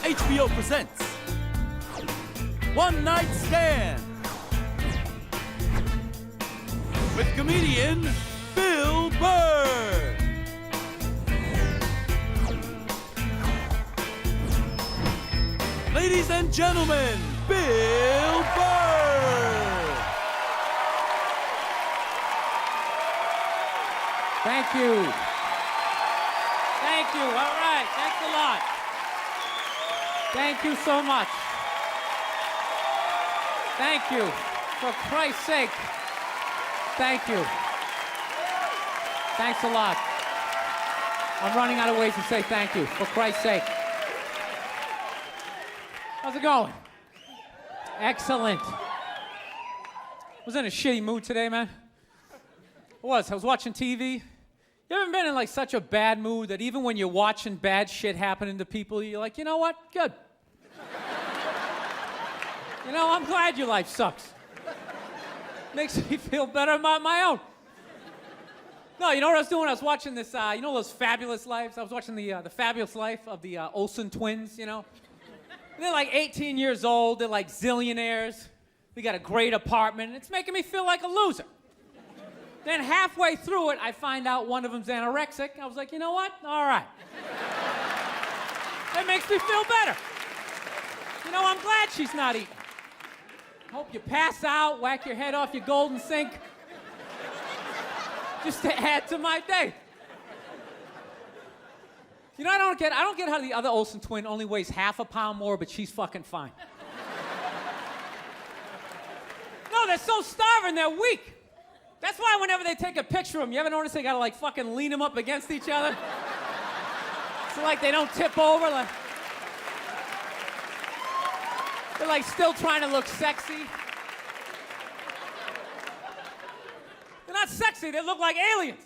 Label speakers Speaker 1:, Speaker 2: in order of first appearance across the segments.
Speaker 1: HBO presents One Night Stand with comedian Bill Burr. Ladies and gentlemen, Bill Burr.
Speaker 2: Thank you. Thank you. All right. Thanks a lot. Thank you so much. Thank you. For Christ's sake. Thank you. Thanks a lot. I'm running out of ways to say thank you. For Christ's sake. How's it going? Excellent. Was in a shitty mood today, man. I was watching TV. You ever been in like such a bad mood that even when you're watching bad shit happening to people, you're like, you know what? Good. You know, I'm glad your life sucks. Makes me feel better about my own. No, you know what I was doing? I was watching this, you know those Fabulous Lives? I was watching the Fabulous Life of the Olsen twins, you know? They're like 18 years old. They're like zillionaires. They got a great apartment. It's making me feel like a loser. Then halfway through it, I find out one of them's anorexic. I was like, you know what? All right. That makes me feel better. You know, I'm glad she's not eating. Hope you pass out, whack your head off your golden sink. Just to add to my day. You know, I don't get how the other Olsen twin only weighs half a pound more, but she's fucking fine. No, they're so starving, they're weak. That's why whenever they take a picture of them, you ever notice they gotta like fucking lean them up against each other? So like they don't tip over, like they're like still trying to look sexy. They're not sexy, they look like aliens.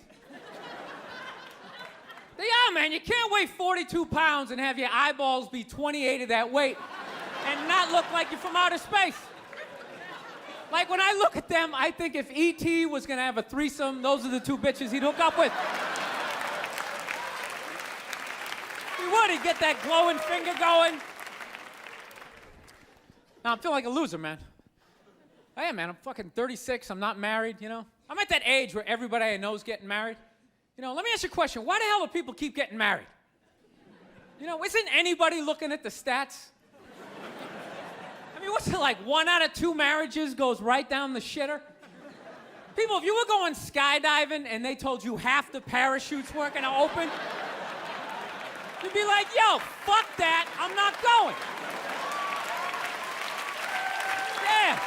Speaker 2: They are, man. You can't weigh 42 pounds and have your eyeballs be 28 of that weight and not look like you're from outer space. Like, when I look at them, I think if E.T. was gonna have a threesome, those are the two bitches he'd hook up with. He would. He'd get that glowing finger going. Now, I'm feeling like a loser, man. I am, man. I'm fucking 36. I'm not married, you know? I'm at that age where everybody I know is getting married. You know, let me ask you a question. Why the hell do people keep getting married? You know, isn't anybody looking at the stats? I mean, what's it like? 1 out of 2 marriages goes right down the shitter? People, if you were going skydiving and they told you half the parachutes weren't gonna open, you'd be like, yo, fuck that, I'm not going. Yeah.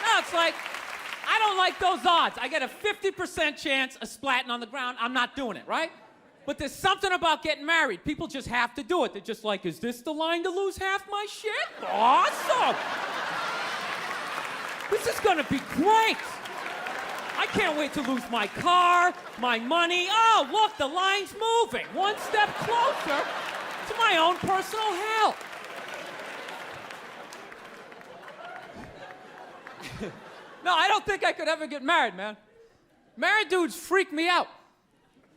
Speaker 2: No, it's like, I don't like those odds. I get a 50% chance of splatting on the ground. I'm not doing it, right? But there's something about getting married. People just have to do it. They're just like, is this the line to lose half my shit? Awesome. This is gonna be great. I can't wait to lose my car, my money. Oh, look, the line's moving. One step closer to my own personal hell. No, I don't think I could ever get married, man. Married dudes freak me out.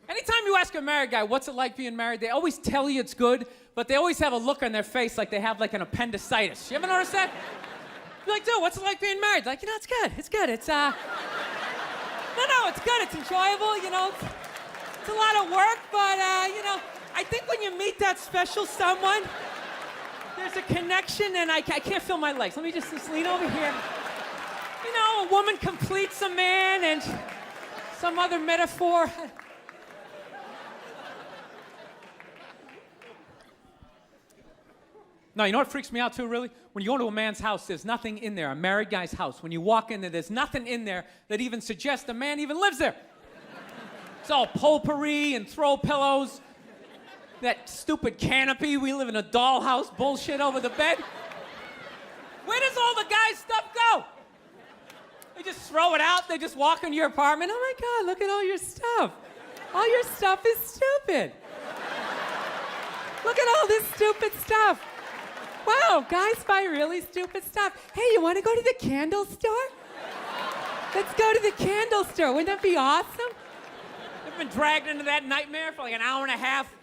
Speaker 2: Anytime you ask a married guy, what's it like being married, they always tell you it's good, but they always have a look on their face like they have like an appendicitis. You ever notice that? You're like, dude, what's it like being married? Like, you know, it's good. It's good. It's, no, it's good. It's enjoyable, you know. It's a lot of work, but, you know, I think when you meet that special someone, there's a connection, and I can't feel my legs. Let me just lean over here. You know, a woman completes a man, and some other metaphor. No, you know what freaks me out too, really? When you go to a man's house, there's nothing in there, a married guy's house. When you walk in there, there's nothing in there that even suggests a man even lives there. It's all potpourri and throw pillows. That stupid canopy, we live in a dollhouse bullshit over the bed. Where does all the guy's stuff go? They just throw it out, they just walk into your apartment. Oh my God, look at all your stuff. All your stuff is stupid. Look at all this stupid stuff. Wow, guys buy really stupid stuff. Hey, you want to go to the candle store? Let's go to the candle store. Wouldn't that be awesome? I've been dragged into that nightmare for like an hour and a half,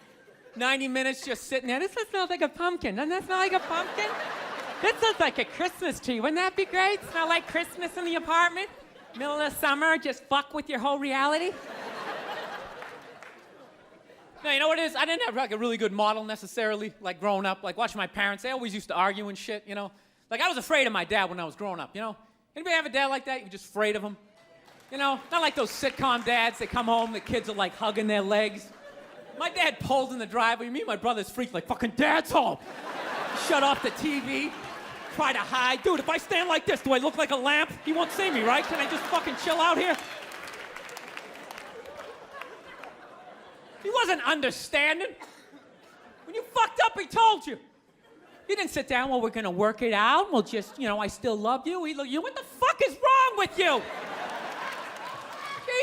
Speaker 2: 90 minutes just sitting there. This smells like a pumpkin. Doesn't that smell like a pumpkin? This looks like a Christmas tree. Wouldn't that be great? Smell like Christmas in the apartment? Middle of summer, just fuck with your whole reality? No, you know what it is? I didn't have like a really good model necessarily, like growing up, like watching my parents. They always used to argue and shit, you know? Like I was afraid of my dad when I was growing up, you know? Anybody have a dad like that? You're just afraid of him? You know, not like those sitcom dads. They come home, the kids are like hugging their legs. My dad pulls in the driveway. Me and my brother's freaked like, fucking dad's home. Shut off the TV. Try to hide. Dude, if I stand like this, do I look like a lamp? He won't see me, right? Can I just fucking chill out here? He wasn't understanding. When you fucked up, he told you. He didn't sit down, well, we're gonna work it out. We'll just, you know, I still love you. He looked, you, what the fuck is wrong with you?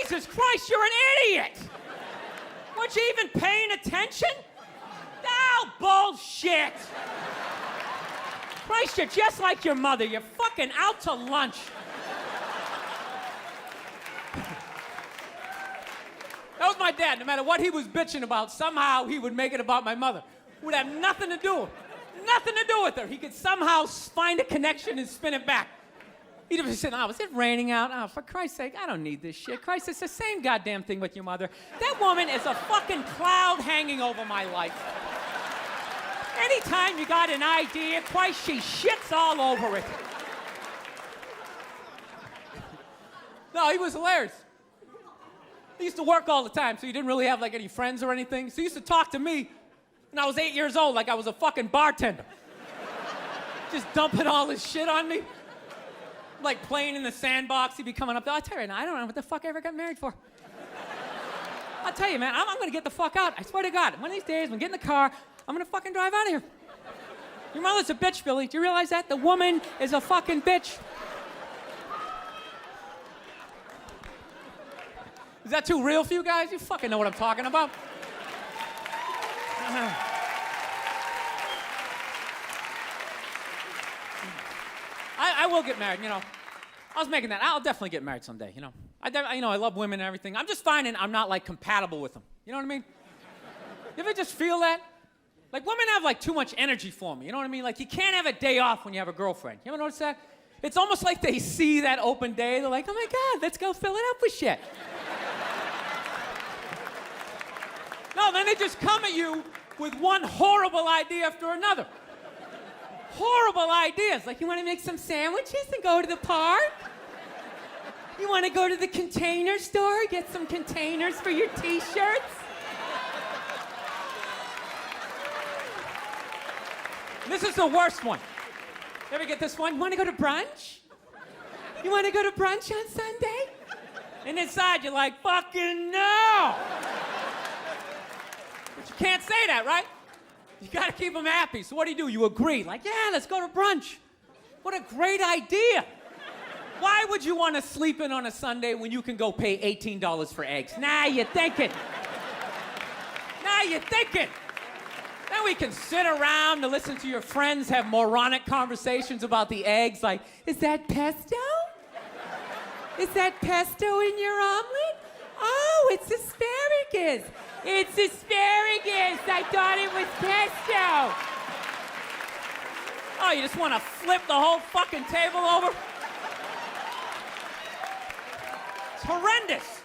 Speaker 2: Jesus Christ, you're an idiot. Weren't you even paying attention? Oh, bullshit. Christ, you're just like your mother. You're fucking out to lunch. That was my dad. No matter what he was bitching about, somehow he would make it about my mother. It would have nothing to do with her. He could somehow find a connection and spin it back. He'd be saying, oh, is it raining out? Oh, for Christ's sake, I don't need this shit. Christ, it's the same goddamn thing with your mother. That woman is a fucking cloud hanging over my life. Anytime you got an idea, Christ, she shits all over it. No, he was hilarious. He used to work all the time, so he didn't really have like any friends or anything. So he used to talk to me when I was 8 years old like I was a fucking bartender. Just dumping all his shit on me. Like playing in the sandbox, he'd be coming up there. I tell you, I don't know what the fuck I ever got married for. I'll tell you, man, I'm gonna get the fuck out. I swear to God, one of these days, I'm gonna get in the car, I'm gonna fucking drive out of here. Your mother's a bitch, Billy. Do you realize that? The woman is a fucking bitch. Is that too real for you guys? You fucking know what I'm talking about. I will get married, you know. I was making that. I'll definitely get married someday, you know. I love women and everything. I'm just finding I'm not, like, compatible with them. You know what I mean? You ever just feel that? Like, women have, like, too much energy for me. You know what I mean? Like, you can't have a day off when you have a girlfriend. You ever notice that? It's almost like they see that open day. They're like, oh, my God, let's go fill it up with shit. No, then they just come at you with one horrible idea after another. Horrible ideas. Like, you want to make some sandwiches and go to the park? You want to go to the Container Store, get some containers for your T-shirts? This is the worst one. You ever get this one? You want to go to brunch? You want to go to brunch on Sunday? And inside you're like, fucking no! But you can't say that, right? You gotta keep them happy. So what do? You agree. Like, yeah, let's go to brunch. What a great idea. Why would you want to sleep in on a Sunday when you can go pay $18 for eggs? Now you're thinking. Now you're thinking. Then we can sit around and listen to your friends have moronic conversations about the eggs. Like, is that pesto? Is that pesto in your omelet? Oh, it's asparagus. It's asparagus. I thought it was pesto. Oh, you just want to flip the whole fucking table over? It's horrendous.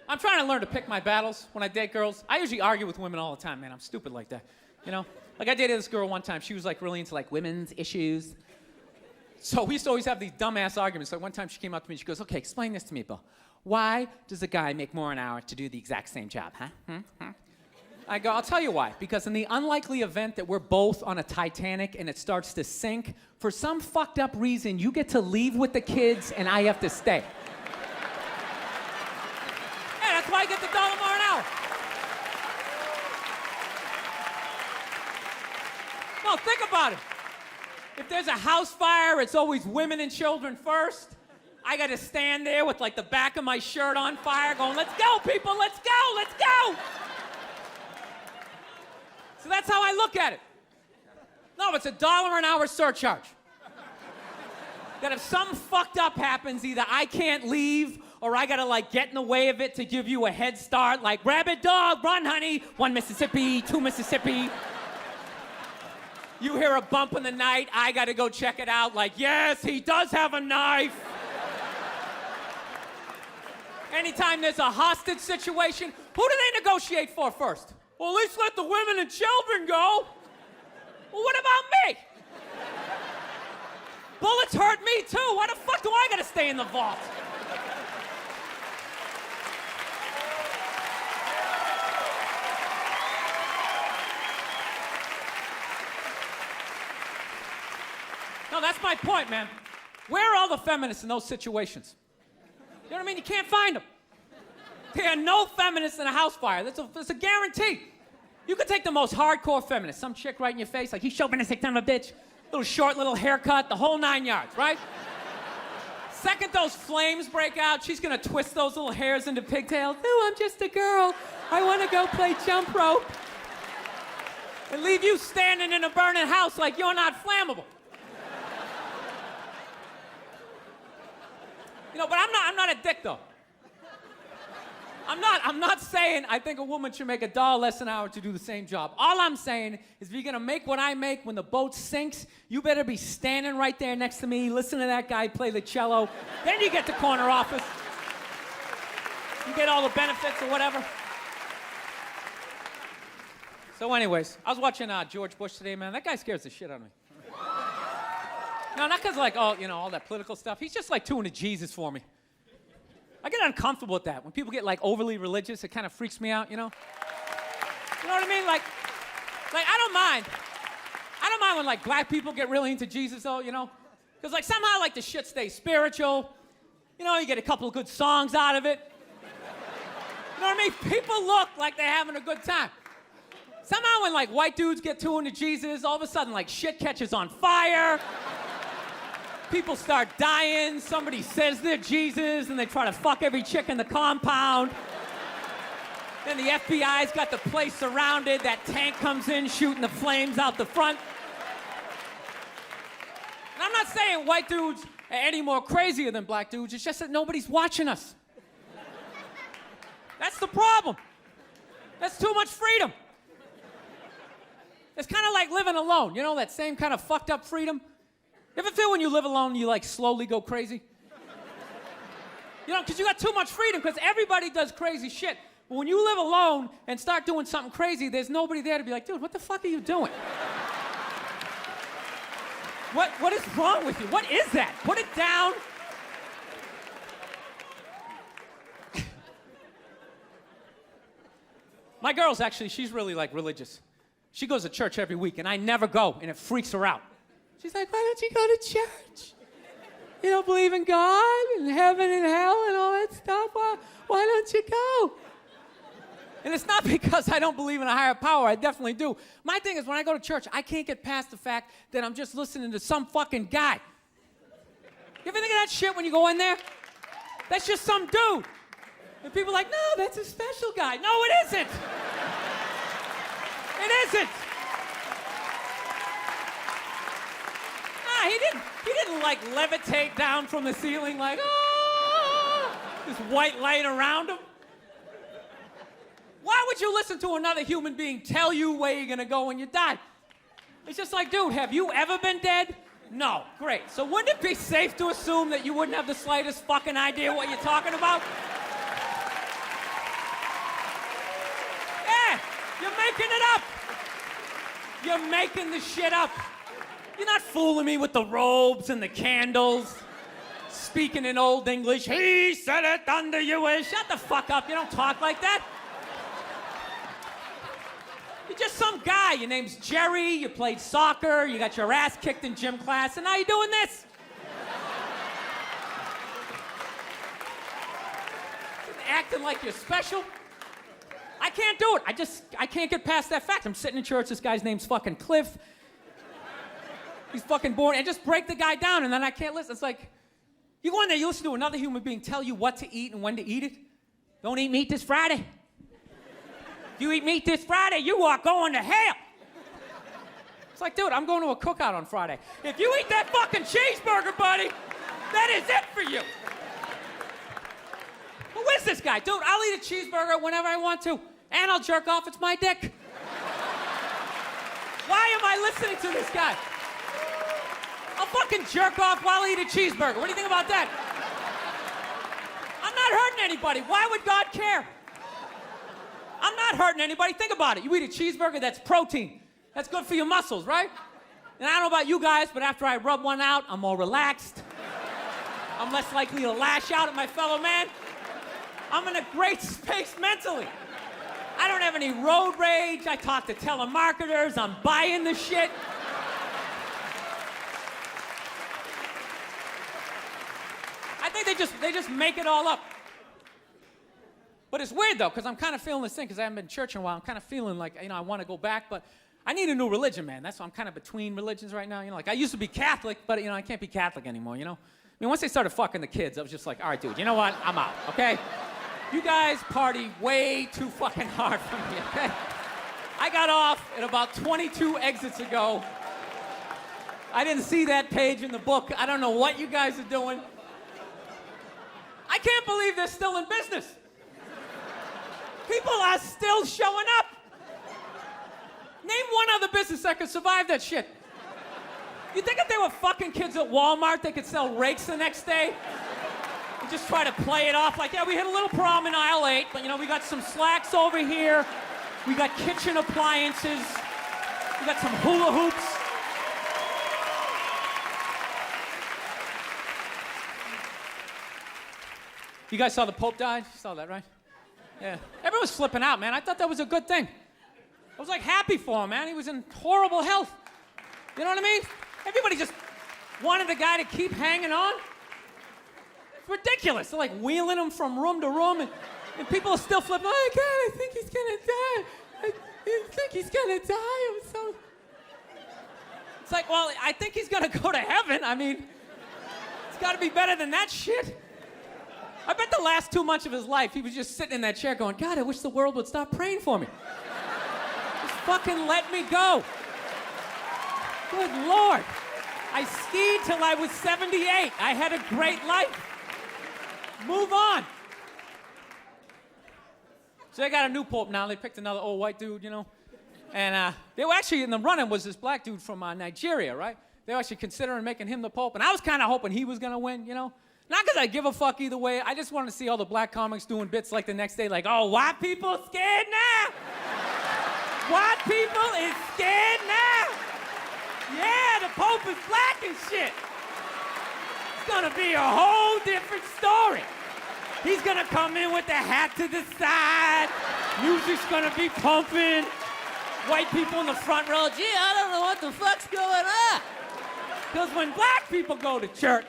Speaker 2: I'm trying to learn to pick my battles when I date girls. I usually argue with women all the time, man. I'm stupid like that, you know? Like, I dated this girl one time. She was, like, really into, like, women's issues. So we used to always have these dumbass arguments. Like, one time she came up to me and she goes, okay, explain this to me, Bill. Why does a guy make more an hour to do the exact same job, huh? I go, I'll tell you why. Because in the unlikely event that we're both on a Titanic and it starts to sink, for some fucked up reason, you get to leave with the kids and I have to stay. Yeah, that's why I get the $1 more an hour. No, think about it. If there's a house fire, it's always women and children first. I gotta stand there with like the back of my shirt on fire going, let's go, people, let's go, let's go. So that's how I look at it. No, it's $1 an hour surcharge. that if something fucked up happens, either I can't leave or I gotta like get in the way of it to give you a head start, like rabid dog, run honey, 1 Mississippi, 2 Mississippi. You hear a bump in the night, I gotta go check it out, like yes, he does have a knife. Anytime there's a hostage situation, who do they negotiate for first? Well, at least let the women and children go. Well, what about me? Bullets hurt me too. Why the fuck do I gotta stay in the vault? No, that's my point, man. Where are all the feminists in those situations? You know what I mean? You can't find them. There are no feminists in a house fire. That's a guarantee. You could take the most hardcore feminist, some chick right in your face, like, you chauvinistic son of a bitch. Little short, little haircut, the whole 9 yards, right? Second those flames break out, she's gonna twist those little hairs into pigtails. Oh, I'm just a girl. I wanna go play jump rope. And leave you standing in a burning house like you're not flammable. You know, but I'm not a dick, though. I'm not saying I think a woman should make $1 less an hour to do the same job. All I'm saying is if you're gonna make what I make when the boat sinks, you better be standing right there next to me, listen to that guy play the cello. Then you get the corner office. You get all the benefits or whatever. So anyways, I was watching George Bush today, man. That guy scares the shit out of me. No, not because like, oh, you know, all that political stuff. He's just like too into Jesus for me. I get uncomfortable with that. When people get like overly religious, it kind of freaks me out, you know? You know what I mean? Like I don't mind. I don't mind when like black people get really into Jesus though, you know? Because like somehow like the shit stays spiritual. You know, you get a couple of good songs out of it. You know what I mean? People look like they're having a good time. Somehow when like white dudes get too into Jesus, all of a sudden like shit catches on fire. People start dying, somebody says they're Jesus, and they try to fuck every chick in the compound. Then the FBI's got the place surrounded, that tank comes in shooting the flames out the front. And I'm not saying white dudes are any more crazier than black dudes, it's just that nobody's watching us. That's the problem. That's too much freedom. It's kind of like living alone, you know, that same kind of fucked up freedom? You ever feel when you live alone, you like slowly go crazy? You know, because you got too much freedom, because everybody does crazy shit. But when you live alone and start doing something crazy, there's nobody there to be like, dude, what the fuck are you doing? What is wrong with you? What is that? Put it down. My girl's actually, she's really like religious. She goes to church every week, and I never go, and it freaks her out. She's like, why don't you go to church? You don't believe in God and heaven and hell and all that stuff? Why don't you go? And it's not because I don't believe in a higher power. I definitely do. My thing is when I go to church, I can't get past the fact that I'm just listening to some fucking guy. You ever think of that shit when you go in there? That's just some dude. And people are like, no, that's a special guy. No, it isn't. It isn't. He didn't like levitate down from the ceiling like, oh, this white light around him. Why would you listen to another human being tell you where you're gonna go when you die? It's just like, dude, have you ever been dead? No, great. So wouldn't it be safe to assume that you wouldn't have the slightest fucking idea what you're talking about? Yeah, you're making it up. You're making the shit up. You're not fooling me with the robes and the candles, speaking in Old English. He said it under you. Shut the fuck up. You don't talk like that. You're just some guy. Your name's Jerry. You played soccer. You got your ass kicked in gym class, and now you're doing this. Acting like you're special. I can't do it. I can't get past that fact. I'm sitting in church. This guy's name's fucking Cliff. He's fucking boring, and just break the guy down, and then I can't listen. It's like, you go in there, you listen to another human being tell you what to eat and when to eat it. Don't eat meat this Friday. If you eat meat this Friday, you are going to hell. It's like, dude, I'm going to a cookout on Friday. If you eat that fucking cheeseburger, buddy, that is it for you. Who is this guy? Dude, I'll eat a cheeseburger whenever I want to, and I'll jerk off. It's my dick. Why am I listening to this guy? I'll fucking jerk off while I eat a cheeseburger. What do you think about that? I'm not hurting anybody. Why would God care? I'm not hurting anybody. Think about it. You eat a cheeseburger, that's protein. That's good for your muscles, right? And I don't know about you guys, but after I rub one out, I'm more relaxed. I'm less likely to lash out at my fellow man. I'm in a great space mentally. I don't have any road rage. I talk to telemarketers. I'm buying the shit. I think they just make it all up. But it's weird though, because I'm kind of feeling this thing, because I haven't been in church in a while. I'm kind of feeling like, I want to go back, but I need a new religion, man. That's why I'm kind of between religions right now. Like I used to be Catholic, but I can't be Catholic anymore, I mean, once they started fucking the kids, I was just like, all right, dude, you know what? I'm out, okay? You guys party way too fucking hard for me, okay? I got off at about 22 exits ago. I didn't see that page in the book. I don't know what you guys are doing. I can't believe they're still in business. People are still showing up. Name one other business that could survive that shit. You think if they were fucking kids at Walmart, they could sell rakes the next day? And just try to play it off like, yeah, we hit a little prom in aisle 8, but we got some slacks over here. We got kitchen appliances. We got some hula hoops. You guys saw the Pope died? You saw that, right? Yeah. Everyone's flipping out, man. I thought that was a good thing. I was like happy for him, man. He was in horrible health. You know what I mean? Everybody just wanted the guy to keep hanging on. It's ridiculous. They're like wheeling him from room to room, and people are still flipping. Oh, God, I think he's gonna die. I think he's gonna die. I'm so... It's like, well, I think he's gonna go to heaven. I mean, it's gotta be better than that shit. I bet the last 2 months of his life, he was just sitting in that chair going, God, I wish the world would stop praying for me. Just fucking let me go. Good Lord. I skied till I was 78. I had a great life. Move on. So they got a new pope now. They picked another old white dude, And they were actually in the running was this black dude from Nigeria, right? They were actually considering making him the pope. And I was kind of hoping he was going to win, Not because I give a fuck either way. I just wanted to see all the black comics doing bits like the next day, like, oh, white people scared now? White people is scared now? Yeah, the Pope is black and shit. It's gonna be a whole different story. He's gonna come in with the hat to the side. Music's gonna be pumping. White people in the front row, gee, I don't know what the fuck's going on. Because when black people go to church,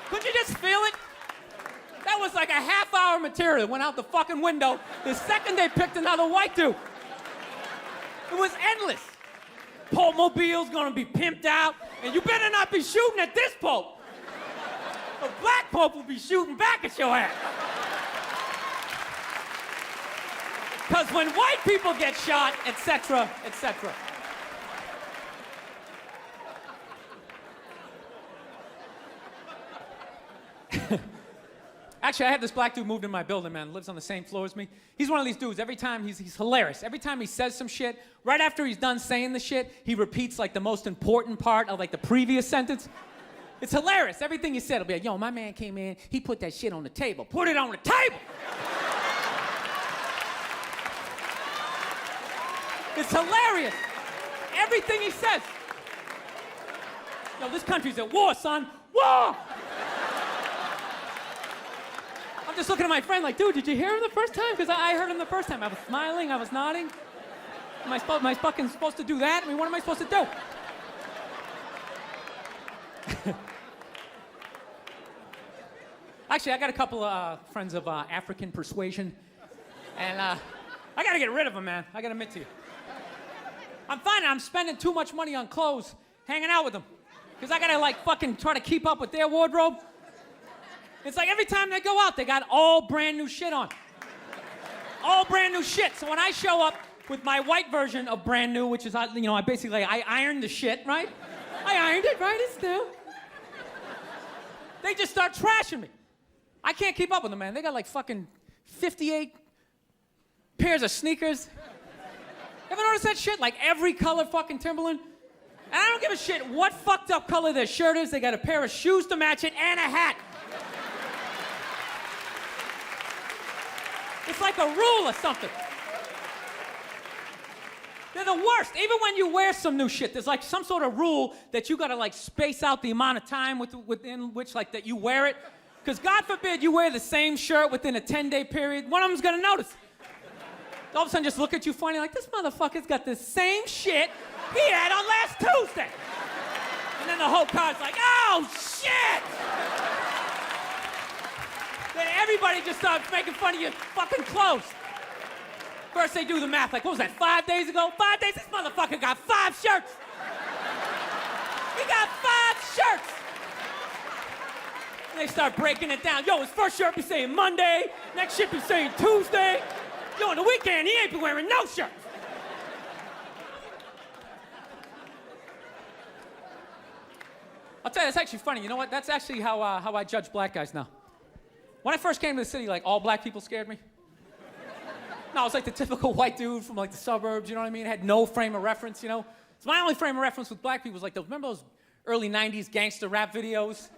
Speaker 2: couldn't you just feel it? That was like a half-hour material that went out the fucking window the second they picked another white dude. It was endless. Pope Mobile's gonna be pimped out, and you better not be shooting at this Pope. The black Pope will be shooting back at your ass. Because when white people get shot, etc., etc. Actually, I had this black dude moved in my building, man. Lives on the same floor as me. He's one of these dudes. Every time, he's hilarious. Every time he says some shit, right after he's done saying the shit, he repeats like the most important part of like the previous sentence. It's hilarious. Everything he said will be like, yo, my man came in, he put that shit on the table. Put it on the table! It's hilarious. Everything he says. Yo, this country's at war, son. War! I'm just looking at my friend like, dude, did you hear him the first time? Because I heard him the first time. I was smiling, I was nodding. Am I fucking supposed to do that? I mean, what am I supposed to do? Actually, I got a couple of friends of African persuasion. And I gotta get rid of them, man. I gotta admit to you. I'm finding I'm spending too much money on clothes hanging out with them. Because I gotta like fucking try to keep up with their wardrobe. It's like every time they go out, they got all brand new shit on. All brand new shit. So when I show up, with my white version of brand new, which is, you know, I ironed the shit, right? I ironed it, right? It's new. They just start trashing me. I can't keep up with them, man. They got like fucking 58 pairs of sneakers. Ever notice that shit? Like every color fucking Timberland? And I don't give a shit what fucked up color their shirt is. They got a pair of shoes to match it and a hat. It's like a rule or something. They're the worst. Even when you wear some new shit, there's like some sort of rule that you gotta like space out the amount of time within which like that you wear it. Because God forbid you wear the same shirt within a 10-day period, one of them's gonna notice. All of a sudden just look at you funny like, this motherfucker's got the same shit he had on last Tuesday. And then the whole car's like, oh shit! Then everybody just starts making fun of your fucking clothes. First they do the math, like, what was that, 5 days ago? 5 days? This motherfucker got 5 shirts. He got 5 shirts. And they start breaking it down. Yo, his first shirt be saying Monday, next shirt be saying Tuesday. Yo, on the weekend, he ain't be wearing no shirts. I'll tell you, it's actually funny. You know what? That's actually how I judge black guys now. When I first came to the city, like, all black people scared me. No, I was like the typical white dude from like the suburbs, you know what I mean? Had no frame of reference, you know? So my only frame of reference with black people was like remember those early 90s gangster rap videos?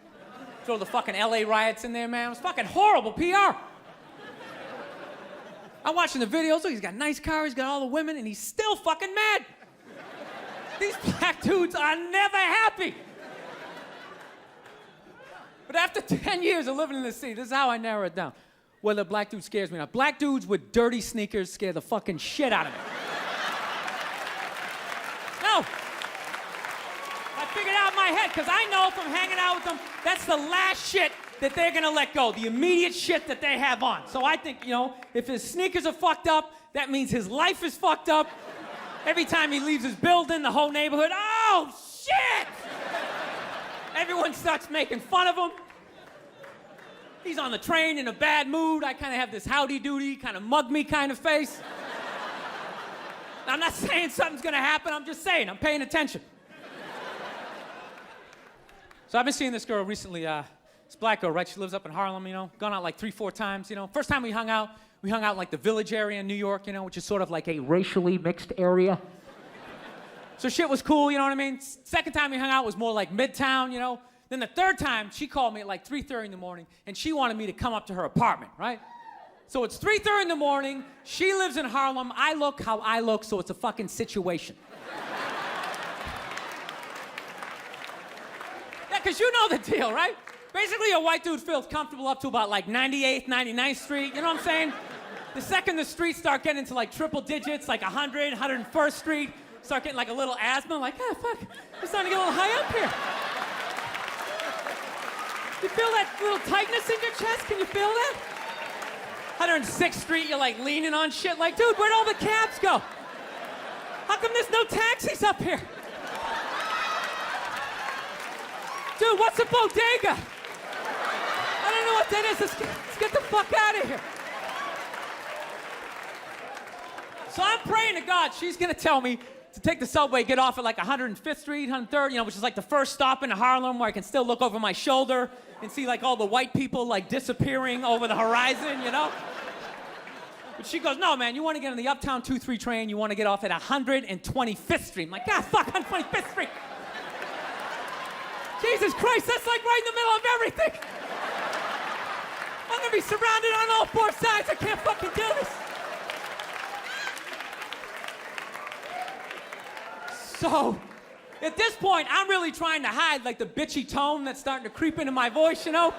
Speaker 2: Throw the fucking LA riots in there, man. It was fucking horrible PR. I'm watching the videos, look, he's got a nice car, he's got all the women, and he's still fucking mad. These black dudes are never happy. But after 10 years of living in the city, this is how I narrow it down. Whether a black dude scares me or not. Black dudes with dirty sneakers scare the fucking shit out of me. No. I figured out in my head, because I know from hanging out with them, that's the last shit that they're gonna let go, the immediate shit that they have on. So I think, you know, if his sneakers are fucked up, that means his life is fucked up. Every time he leaves his building, the whole neighborhood, oh, shit! Everyone starts making fun of him. He's on the train in a bad mood. I kind of have this howdy-doody, kind of mug-me kind of face. I'm not saying something's gonna happen, I'm just saying, I'm paying attention. So I've been seeing this girl recently, this black girl, right? She lives up in Harlem, you know, gone out like 3-4 times, you know. First time we hung out in like the Village area in New York, you know, which is sort of like a racially mixed area. So shit was cool, you know what I mean? Second time we hung out was more like Midtown, you know. Then the third time, she called me at like 3:30 in the morning, and she wanted me to come up to her apartment, right? So it's 3:30 in the morning, she lives in Harlem, I look how I look, so it's a fucking situation. Yeah, because you know the deal, right? Basically, a white dude feels comfortable up to about like 98th, 99th Street, you know what I'm saying? The second the streets start getting into like triple digits, like 100, 101st Street, start getting like a little asthma, like, ah, fuck, we're starting to get a little high up here. You feel that little tightness in your chest? Can you feel that? 106th Street, you're like leaning on shit like, dude, where'd all the cabs go? How come there's no taxis up here? Dude, what's a bodega? I don't know what that is. Let's get the fuck out of here. So I'm praying to God she's gonna tell me to take the subway, get off at like 105th Street, 103rd, you know, which is like the first stop in Harlem where I can still look over my shoulder and see like all the white people like disappearing over the horizon, you know? But she goes, no, man, you want to get on the Uptown 2-3 train, you want to get off at 125th Street. I'm like, God, fuck, 125th Street. Jesus Christ, that's like right in the middle of everything. I'm gonna be surrounded on all 4 sides. I can't fucking do this. So, at this point, I'm really trying to hide like the bitchy tone that's starting to creep into my voice, you know?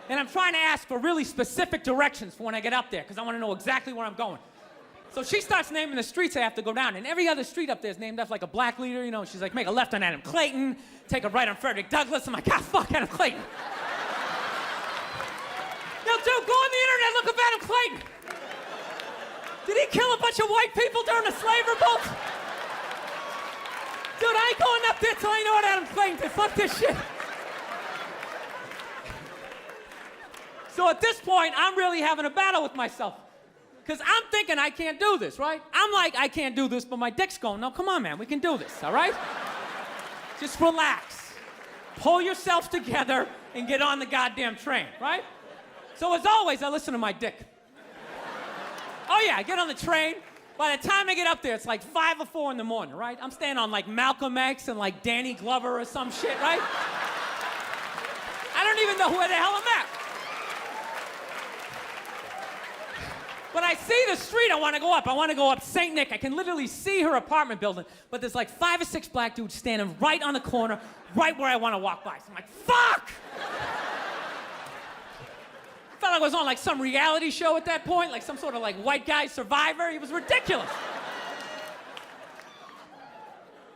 Speaker 2: And I'm trying to ask for really specific directions for when I get up there, because I want to know exactly where I'm going. So she starts naming the streets I have to go down, and every other street up there is named after like a black leader, you know? She's like, make a left on Adam Clayton, take a right on Frederick Douglass. I'm like, ah, fuck Adam Clayton. Yo, dude, go on the internet, look up Adam Clayton. Did he kill a bunch of white people during the slave revolt? Dude, I ain't going up there till I know what Adam Clayton did. Fuck this shit. So at this point, I'm really having a battle with myself. Because I'm thinking I can't do this, right? I'm like, I can't do this, but my dick's going, no, come on, man, we can do this, all right? Just relax. Pull yourself together and get on the goddamn train, right? So as always, I listen to my dick. Oh yeah, I get on the train. By the time I get up there, it's like 5 or 4 in the morning, right? I'm staying on like Malcolm X and like Danny Glover or some shit, right? I don't even know where the hell I'm at. But I see the street I want to go up. I want to go up St. Nick. I can literally see her apartment building, but there's like 5 or 6 black dudes standing right on the corner, right where I want to walk by. So I'm like, fuck! I felt like I was on like some reality show at that point, like some sort of like white guy survivor. It was ridiculous.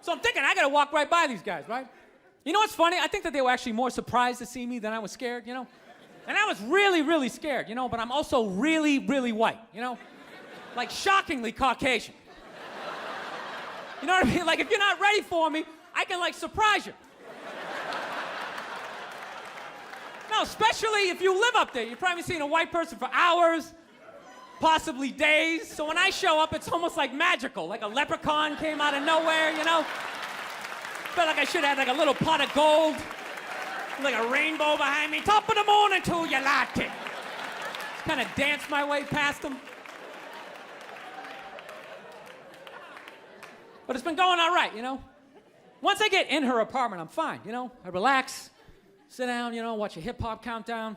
Speaker 2: So I'm thinking, I gotta walk right by these guys, right? You know what's funny? I think that they were actually more surprised to see me than I was scared, you know? And I was really, really scared, you know, but I'm also really, really white, you know? Like shockingly Caucasian. You know what I mean? Like if you're not ready for me, I can like surprise you. No, especially if you live up there. You've probably seen a white person for hours, possibly days. So when I show up, it's almost like magical, like a leprechaun came out of nowhere, you know? Felt like I should have had like a little pot of gold, like a rainbow behind me. Top of the morning to you, latte. Kind of danced my way past them. But it's been going all right, you know? Once I get in her apartment, I'm fine, you know? I relax. Sit down, you know, watch a hip-hop countdown.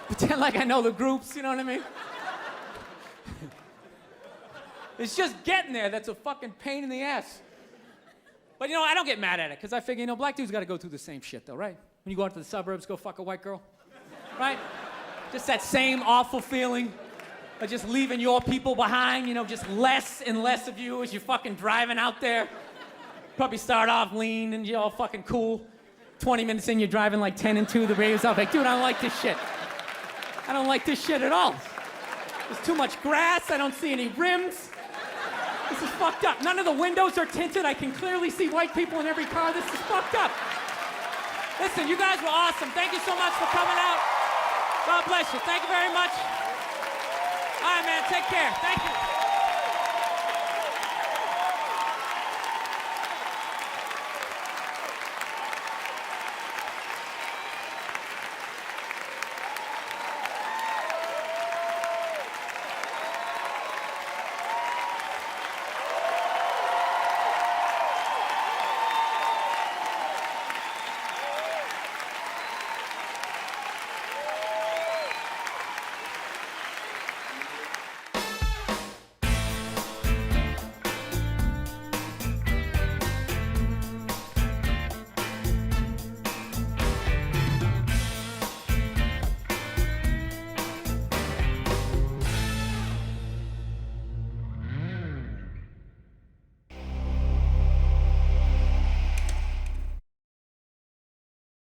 Speaker 2: Pretend like I know the groups, you know what I mean? It's just getting there that's a fucking pain in the ass. But, you know, I don't get mad at it, because I figure, you know, black dudes got to go through the same shit, though, right? When you go out to the suburbs, go fuck a white girl, right? Just that same awful feeling of just leaving your people behind, you know, just less and less of you as you're fucking driving out there. Probably start off lean and you're all fucking cool. 20 minutes in, you're driving like 10 and 2, the radio's off. Like, dude, I don't like this shit. I don't like this shit at all. There's too much grass, I don't see any rims. This is fucked up. None of the windows are tinted. I can clearly see white people in every car. This is fucked up. Listen, you guys were awesome. Thank you so much for coming out. God bless you. Thank you very much. All right, man, take care. Thank you.